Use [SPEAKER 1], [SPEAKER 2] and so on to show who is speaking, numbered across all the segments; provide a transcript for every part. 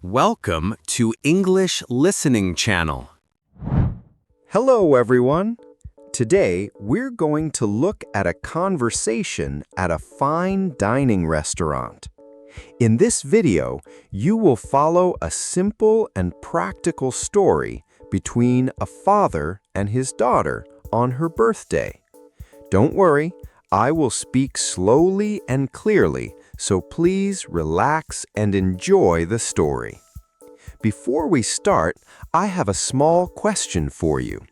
[SPEAKER 1] Welcome to English Listening Channel.
[SPEAKER 2] Hello, everyone. Today, we're going to look at a conversation at a fine dining restaurant. In this video, you will follow a simple and practical story between a father and his daughter on her birthday. Don't worry, I will speak slowly and clearly, so please relax and enjoy the story. Before we start, I have a small question for you.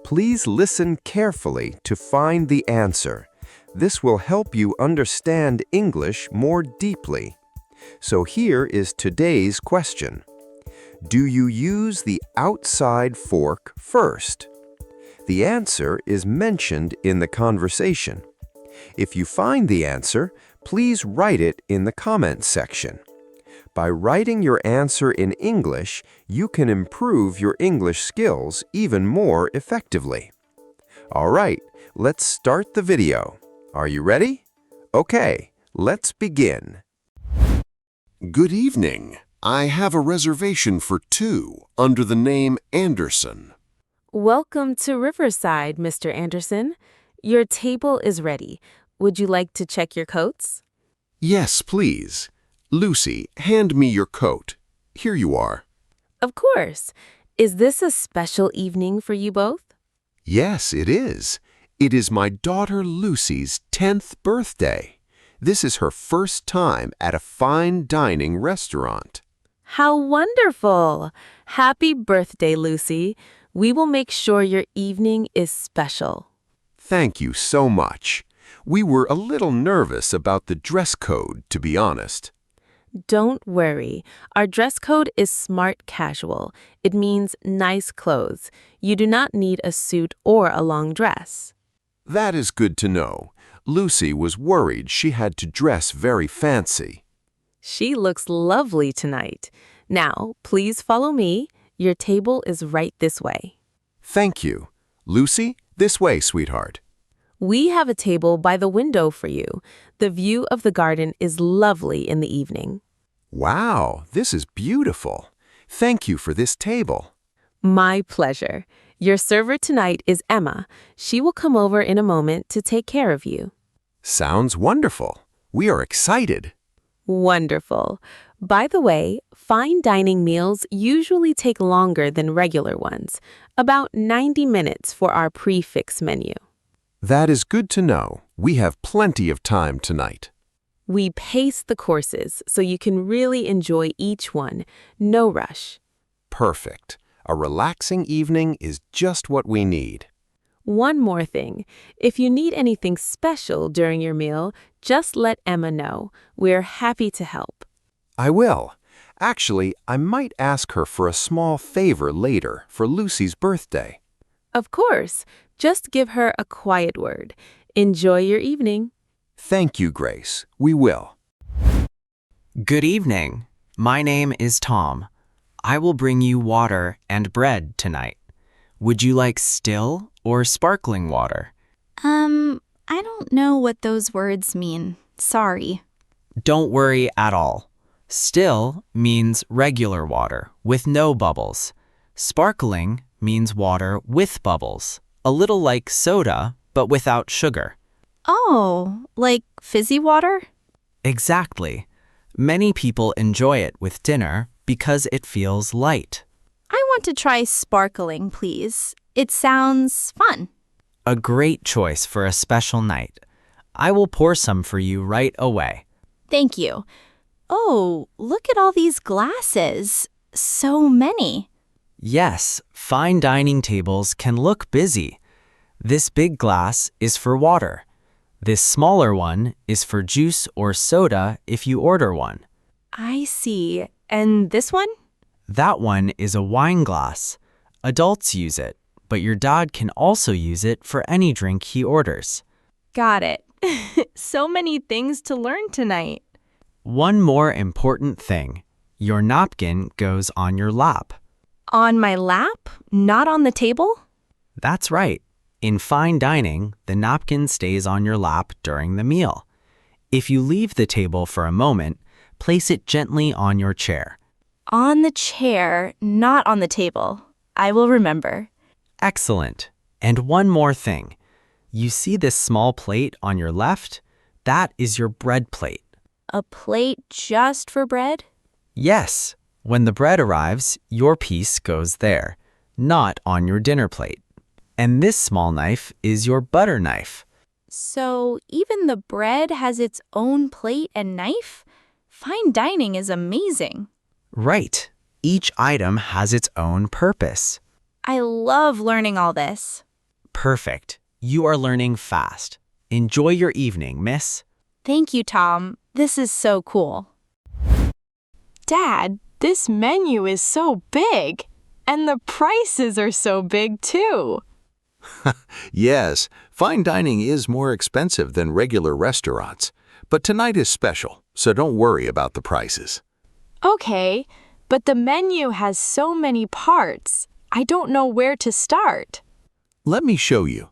[SPEAKER 2] Please listen carefully to find the answer. This will help you understand English more deeply. So here is today's question. Do you use the outside fork first? The answer is mentioned in the conversation. If you find the answer, please write it in the comments section. By writing your answer in English, you can improve your English skills even more effectively. All right, let's start the video. Are you ready? Okay, let's begin.
[SPEAKER 3] Good evening. I have a reservation for two under the name Anderson.
[SPEAKER 4] Welcome to Riverside, Mr. Anderson. Your table is ready. Would you like to check your coats?
[SPEAKER 3] Yes, please. Lucy, hand me your coat. Here you are.
[SPEAKER 4] Of course. Is this a special evening for you both?
[SPEAKER 3] Yes, it is. It is my daughter Lucy's 10th birthday. This is her first time at a fine dining restaurant.
[SPEAKER 4] How wonderful! Happy birthday, Lucy. We will make sure your evening is special.
[SPEAKER 3] Thank you so much. We were a little nervous about the dress code, to be honest.
[SPEAKER 4] Don't worry. Our dress code is smart casual. It means nice clothes. You do not need a suit or a long dress.
[SPEAKER 3] That is good to know. Lucy was worried she had to dress very fancy.
[SPEAKER 4] She looks lovely tonight. Now, please follow me. Your table is right this way.
[SPEAKER 3] Thank you. Lucy, this way, sweetheart.
[SPEAKER 4] We have a table by the window for you. The view of the garden is lovely in the evening.
[SPEAKER 3] Wow, this is beautiful. Thank you for this table.
[SPEAKER 4] My pleasure. Your server tonight is Emma. She will come over in a moment to take care of you.
[SPEAKER 3] Sounds wonderful. We are excited.
[SPEAKER 4] Wonderful. By the way, fine dining meals usually take longer than regular ones, about 90 minutes for our prix-fixe menu.
[SPEAKER 3] That is good to know. We have plenty of time tonight.
[SPEAKER 4] We pace the courses so you can really enjoy each one. No rush.
[SPEAKER 3] Perfect. A relaxing evening is just what we need.
[SPEAKER 4] One more thing. If you need anything special during your meal, just let Emma know. We're happy to help.
[SPEAKER 3] I will. Actually, I might ask her for a small favor later for Lucy's birthday.
[SPEAKER 4] Of course. Just give her a quiet word. Enjoy your evening.
[SPEAKER 3] Thank you, Grace. We will.
[SPEAKER 5] Good evening. My name is Tom. I will bring you water and bread tonight. Would you like still or sparkling water?
[SPEAKER 6] I don't know what those words mean. Sorry.
[SPEAKER 5] Don't worry at all. Still means regular water with no bubbles. Sparkling means water with bubbles, a little like soda but without sugar.
[SPEAKER 6] Oh, like fizzy water?
[SPEAKER 5] Exactly. Many people enjoy it with dinner because it feels light.
[SPEAKER 6] I want to try sparkling, please. It sounds fun.
[SPEAKER 5] A great choice for a special night. I will pour some for you right away.
[SPEAKER 6] Thank you. Oh, look at all these glasses. So many.
[SPEAKER 5] Yes, fine dining tables can look busy. This big glass is for water. This smaller one is for juice or soda if you order one.
[SPEAKER 6] I see. And this one?
[SPEAKER 5] That one is a wine glass. Adults use it, but your dad can also use it for any drink he orders.
[SPEAKER 6] Got it. So many things to learn tonight.
[SPEAKER 5] One more important thing. Your napkin goes on your lap.
[SPEAKER 6] On my lap? Not on the table?
[SPEAKER 5] That's right. In fine dining, the napkin stays on your lap during the meal. If you leave the table for a moment, place it gently on your chair.
[SPEAKER 6] On the chair, not on the table. I will remember.
[SPEAKER 5] Excellent. And one more thing. You see this small plate on your left? That is your bread plate.
[SPEAKER 6] A plate just for bread?
[SPEAKER 5] Yes. When the bread arrives, your piece goes there, not on your dinner plate. And this small knife is your butter knife.
[SPEAKER 6] So even the bread has its own plate and knife? Fine dining is amazing.
[SPEAKER 5] Right. Each item has its own purpose.
[SPEAKER 6] I love learning all this.
[SPEAKER 5] Perfect. You are learning fast. Enjoy your evening, miss.
[SPEAKER 6] Thank you, Tom. This is so cool.
[SPEAKER 7] Dad, this menu is so big. And the prices are so big, too.
[SPEAKER 3] Yes, fine dining is more expensive than regular restaurants. But tonight is special, so don't worry about the prices.
[SPEAKER 7] Okay, but the menu has so many parts. I don't know where to start.
[SPEAKER 3] Let me show you.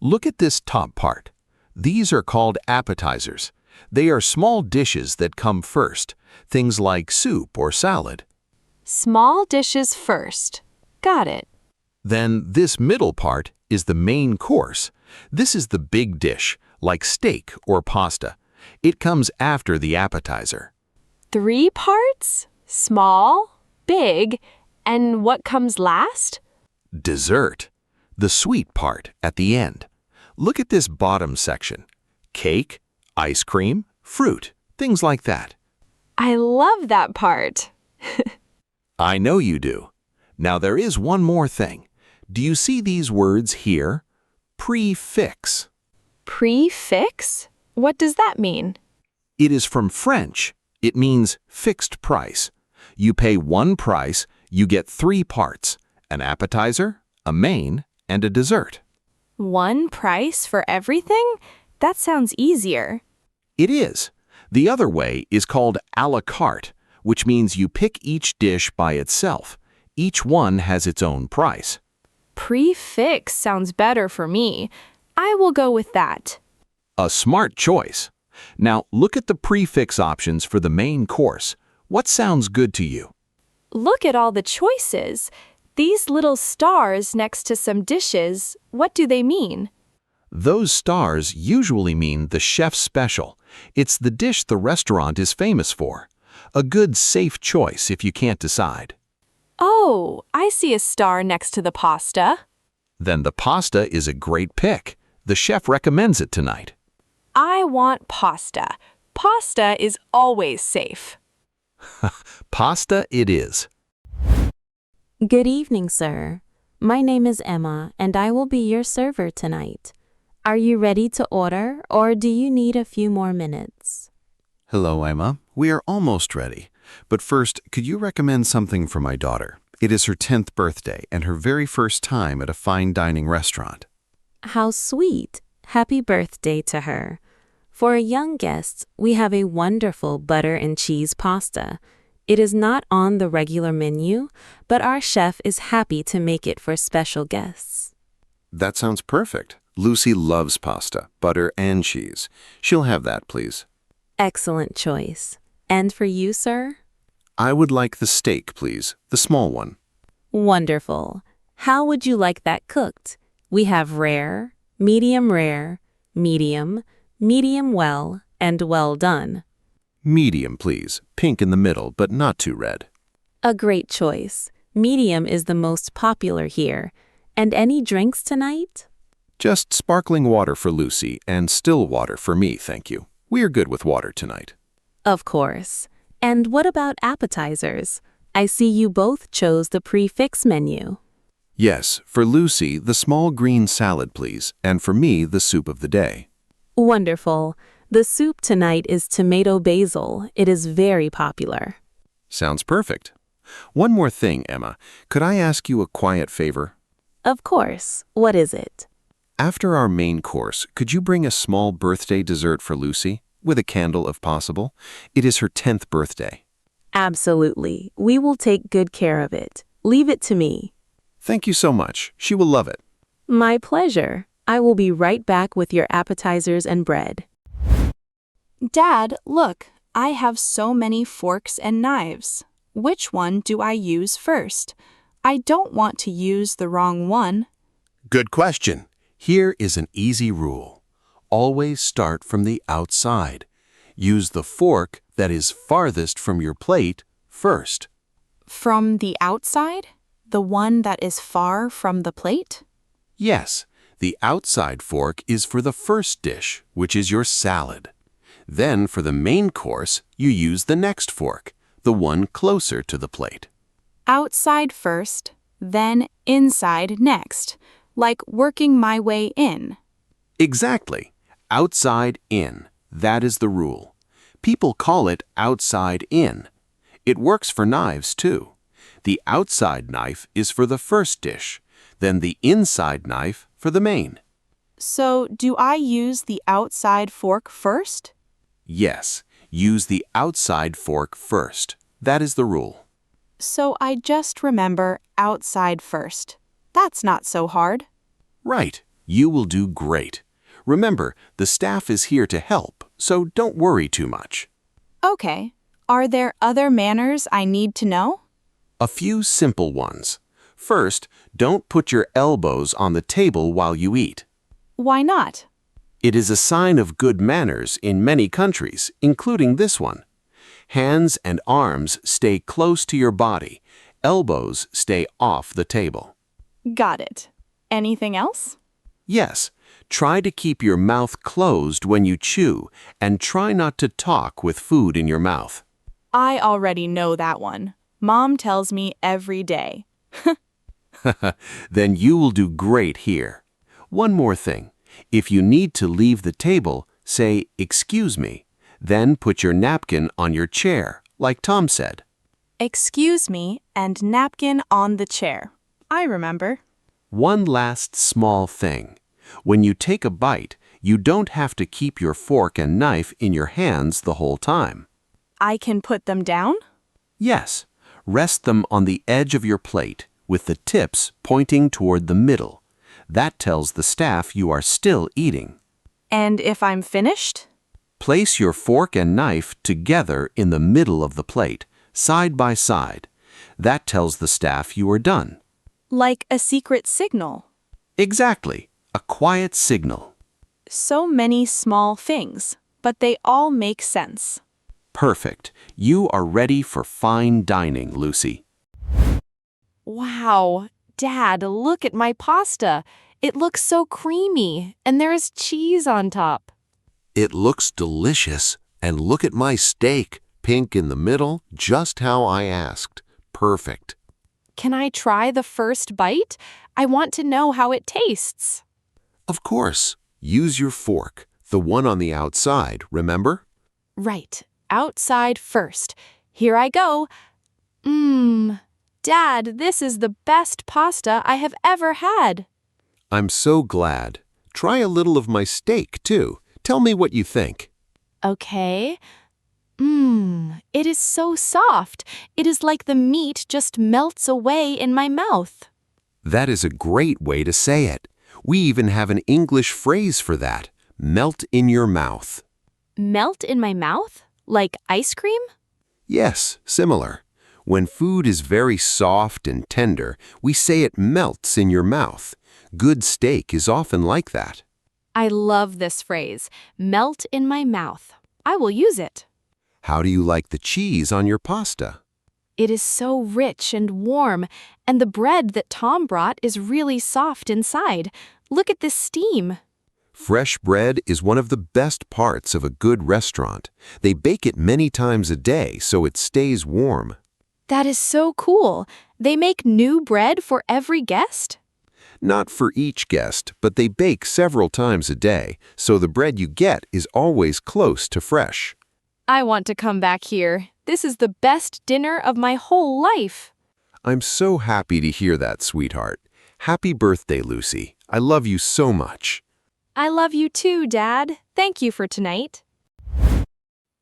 [SPEAKER 3] Look at this top part. These are called appetizers. They are small dishes that come first, things like soup or salad.
[SPEAKER 7] Small dishes first. Got it.
[SPEAKER 3] Then this middle part is the main course. This is the big dish, like steak or pasta. It comes after the appetizer.
[SPEAKER 7] 3 parts? Small, big, and what comes last?
[SPEAKER 3] Dessert, the sweet part at the end. Look at this bottom section. Cake, ice cream, fruit, things like that.
[SPEAKER 7] I love that part.
[SPEAKER 3] I know you do. Now there is one more thing. Do you see these words here? Prefix.
[SPEAKER 7] Prefix? What does that mean?
[SPEAKER 3] It is from French. It means fixed price. You pay one price, you get 3 parts, an appetizer, a main, and a dessert.
[SPEAKER 7] One price for everything? That sounds easier.
[SPEAKER 3] It is. The other way is called à la carte, which means you pick each dish by itself. Each one has its own price.
[SPEAKER 7] Prefix sounds better for me. I will go with that.
[SPEAKER 3] A smart choice. Now look at the prefix options for the main course. What sounds good to you?
[SPEAKER 7] Look at all the choices. These little stars next to some dishes, what do they mean?
[SPEAKER 3] Those stars usually mean the chef's special. It's the dish the restaurant is famous for. A good, safe choice if you can't decide.
[SPEAKER 7] Oh, I see a star next to the pasta.
[SPEAKER 3] Then the pasta is a great pick. The chef recommends it tonight.
[SPEAKER 7] I want pasta. Pasta is always safe.
[SPEAKER 3] Pasta it is.
[SPEAKER 4] Good evening, sir. My name is Emma, and I will be your server tonight. Are you ready to order, or do you need a few more minutes?
[SPEAKER 2] Hello, Emma. We are almost ready. But first, could you recommend something for my daughter? It is her 10th birthday and her very first time at a fine dining restaurant.
[SPEAKER 4] How sweet. Happy birthday to her. For a young guest, we have a wonderful butter and cheese pasta. It is not on the regular menu, but our chef is happy to make it for special guests.
[SPEAKER 2] That sounds perfect. Lucy loves pasta, butter, and cheese. She'll have that, please.
[SPEAKER 4] Excellent choice. And for you, sir?
[SPEAKER 2] I would like the steak, please, the small one.
[SPEAKER 4] Wonderful. How would you like that cooked? We have rare, medium, medium well, and well done.
[SPEAKER 2] Medium, please. Pink in the middle, but not too red.
[SPEAKER 4] A great choice. Medium is the most popular here. And any drinks tonight?
[SPEAKER 2] Just sparkling water for Lucy and still water for me, thank you. We are good with water tonight.
[SPEAKER 4] Of course. And what about appetizers? I see you both chose the prefix menu.
[SPEAKER 2] Yes, for Lucy, the small green salad, please, and for me, the soup of the day.
[SPEAKER 4] Wonderful. The soup tonight is tomato basil. It is very popular.
[SPEAKER 2] Sounds perfect. One more thing, Emma. Could I ask you a quiet favor?
[SPEAKER 4] Of course. What is it?
[SPEAKER 2] After our main course, could you bring a small birthday dessert for Lucy? With a candle, if possible. It is her 10th birthday.
[SPEAKER 4] Absolutely. We will take good care of it. Leave it to me.
[SPEAKER 2] Thank you so much. She will love it.
[SPEAKER 4] My pleasure. I will be right back with your appetizers and bread.
[SPEAKER 7] Dad, look, I have so many forks and knives. Which one do I use first? I don't want to use the wrong one.
[SPEAKER 3] Good question. Here is an easy rule. Always start from the outside. Use the fork that is farthest from your plate first.
[SPEAKER 7] From the outside? The one that is far from the plate?
[SPEAKER 3] Yes, the outside fork is for the first dish, which is your salad. Then for the main course, you use the next fork, the one closer to the plate.
[SPEAKER 7] Outside first, then inside next, like working my way in.
[SPEAKER 3] Exactly. Outside in. That is the rule. People call it outside in. It works for knives too. The outside knife is for the first dish, then the inside knife for the main.
[SPEAKER 7] So, do I use the outside fork first?
[SPEAKER 3] Yes, use the outside fork first. That is the rule.
[SPEAKER 7] So I just remember outside first. That's not so hard.
[SPEAKER 3] Right. You will do great. Remember, the staff is here to help, so don't worry too much.
[SPEAKER 7] Okay. Are there other manners I need to know?
[SPEAKER 3] A few simple ones. First, don't put your elbows on the table while you eat.
[SPEAKER 7] Why not?
[SPEAKER 3] It is a sign of good manners in many countries, including this one. Hands and arms stay close to your body. Elbows stay off the table.
[SPEAKER 7] Got it. Anything else?
[SPEAKER 3] Yes, try to keep your mouth closed when you chew and try not to talk with food in your mouth.
[SPEAKER 7] I already know that one. Mom tells me every day.
[SPEAKER 3] Then you will do great here. One more thing. If you need to leave the table, say, "Excuse me." Then put your napkin on your chair, like Tom said.
[SPEAKER 7] Excuse me and napkin on the chair. I remember.
[SPEAKER 3] One last small thing. When you take a bite, you don't have to keep your fork and knife in your hands the whole time.
[SPEAKER 7] I can put them down?
[SPEAKER 3] Yes, rest them on the edge of your plate, with the tips pointing toward the middle. That tells the staff you are still eating.
[SPEAKER 7] And if I'm finished?
[SPEAKER 3] Place your fork and knife together in the middle of the plate, side by side. That tells the staff you are done.
[SPEAKER 7] Like a secret signal.
[SPEAKER 3] Exactly, a quiet signal.
[SPEAKER 7] So many small things, but they all make sense.
[SPEAKER 3] Perfect. You are ready for fine dining, Lucy.
[SPEAKER 4] Wow, Dad, look at my pasta. It looks so creamy, and there is cheese on top.
[SPEAKER 3] It looks delicious. And look at my steak, pink in the middle, just how I asked. Perfect.
[SPEAKER 4] Can I try the first bite? I want to know how it tastes.
[SPEAKER 3] Of course. Use your fork, the one on the outside, remember?
[SPEAKER 4] Right, outside first. Here I go. Dad, this is the best pasta I have ever had.
[SPEAKER 3] I'm so glad. Try a little of my steak, too. Tell me what you think.
[SPEAKER 4] Okay. It is so soft. It is like the meat just melts away in my mouth.
[SPEAKER 3] That is a great way to say it. We even have an English phrase for that. Melt in your mouth.
[SPEAKER 4] Melt in my mouth? Like ice cream?
[SPEAKER 3] Yes, similar. When food is very soft and tender, we say it melts in your mouth. Good steak is often like that.
[SPEAKER 4] I love this phrase, melt in my mouth. I will use it.
[SPEAKER 3] How do you like the cheese on your pasta?
[SPEAKER 4] It is so rich and warm, and the bread that Tom brought is really soft inside. Look at this steam.
[SPEAKER 3] Fresh bread is one of the best parts of a good restaurant. They bake it many times a day so it stays warm.
[SPEAKER 4] That is so cool. They make new bread for every guest?
[SPEAKER 3] Not for each guest, but they bake several times a day, so the bread you get is always close to fresh.
[SPEAKER 4] I want to come back here. This is the best dinner of my whole life.
[SPEAKER 3] I'm so happy to hear that, sweetheart. Happy birthday, Lucy. I love you so much.
[SPEAKER 4] I love you too, Dad. Thank you for tonight.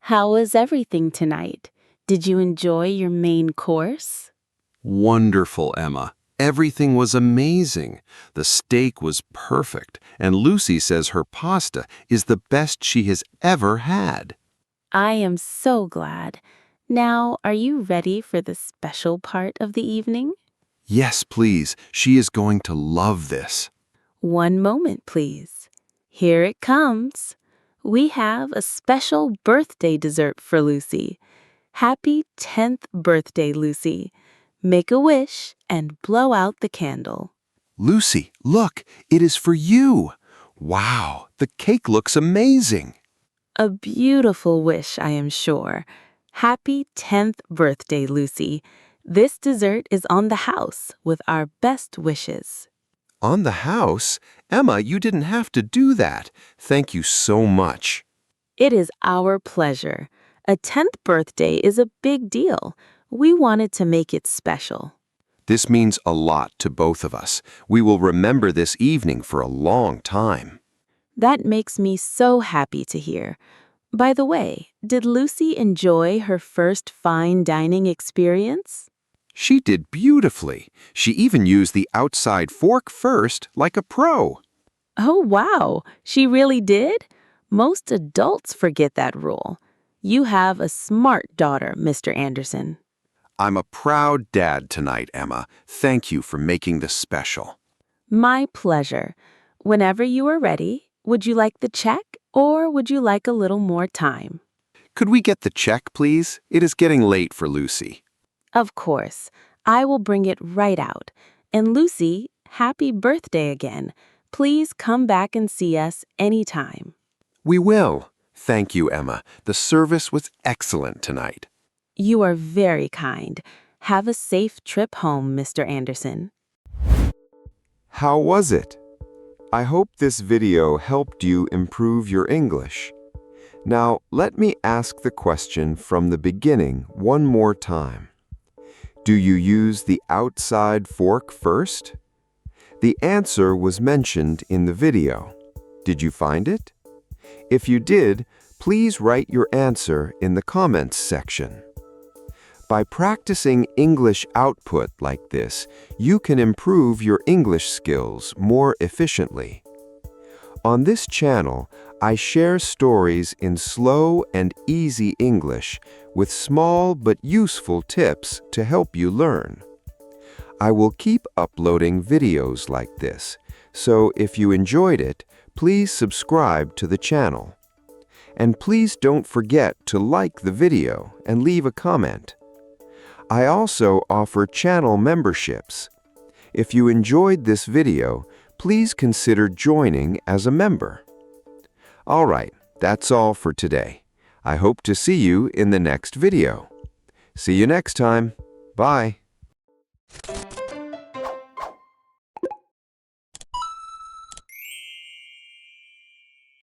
[SPEAKER 8] How was everything tonight? Did you enjoy your main course?
[SPEAKER 3] Wonderful, Emma. Everything was amazing. The steak was perfect, and Lucy says her pasta is the best she has ever had.
[SPEAKER 8] I am so glad. Now, are you ready for the special part of the evening?
[SPEAKER 3] Yes, please. She is going to love this.
[SPEAKER 8] One moment, please. Here it comes. We have a special birthday dessert for Lucy. Happy 10th birthday, Lucy. Make a wish and blow out the candle.
[SPEAKER 3] Lucy, look, it is for you. Wow, the cake looks amazing.
[SPEAKER 8] A beautiful wish, I am sure. Happy 10th birthday, Lucy. This dessert is on the house with our best wishes.
[SPEAKER 3] On the house? Emma, you didn't have to do that. Thank you so much.
[SPEAKER 8] It is our pleasure. A 10th birthday is a big deal. We wanted to make it special.
[SPEAKER 3] This means a lot to both of us. We will remember this evening for a long time.
[SPEAKER 8] That makes me so happy to hear. By the way, did Lucy enjoy her first fine dining experience?
[SPEAKER 3] She did beautifully. She even used the outside fork first, like a pro.
[SPEAKER 8] Oh, wow. She really did? Most adults forget that rule. You have a smart daughter, Mr. Anderson.
[SPEAKER 3] I'm a proud dad tonight, Emma. Thank you for making this special.
[SPEAKER 8] My pleasure. Whenever you are ready, would you like the check or would you like a little more time?
[SPEAKER 3] Could we get the check, please? It is getting late for Lucy.
[SPEAKER 8] Of course. I will bring it right out. And Lucy, happy birthday again. Please come back and see us anytime.
[SPEAKER 3] We will. Thank you, Emma. The service was excellent tonight.
[SPEAKER 8] You are very kind. Have a safe trip home, Mr. Anderson.
[SPEAKER 2] How was it? I hope this video helped you improve your English. Now, let me ask the question from the beginning one more time. Do you use the outside fork first? The answer was mentioned in the video. Did you find it? If you did, please write your answer in the comments section. By practicing English output like this, you can improve your English skills more efficiently. On this channel, I share stories in slow and easy English with small but useful tips to help you learn. I will keep uploading videos like this, so if you enjoyed it, please subscribe to the channel. And please don't forget to like the video and leave a comment. I also offer channel memberships. If you enjoyed this video, please consider joining as a member. All right, that's all for today. I hope to see you in the next video. See you next time. Bye.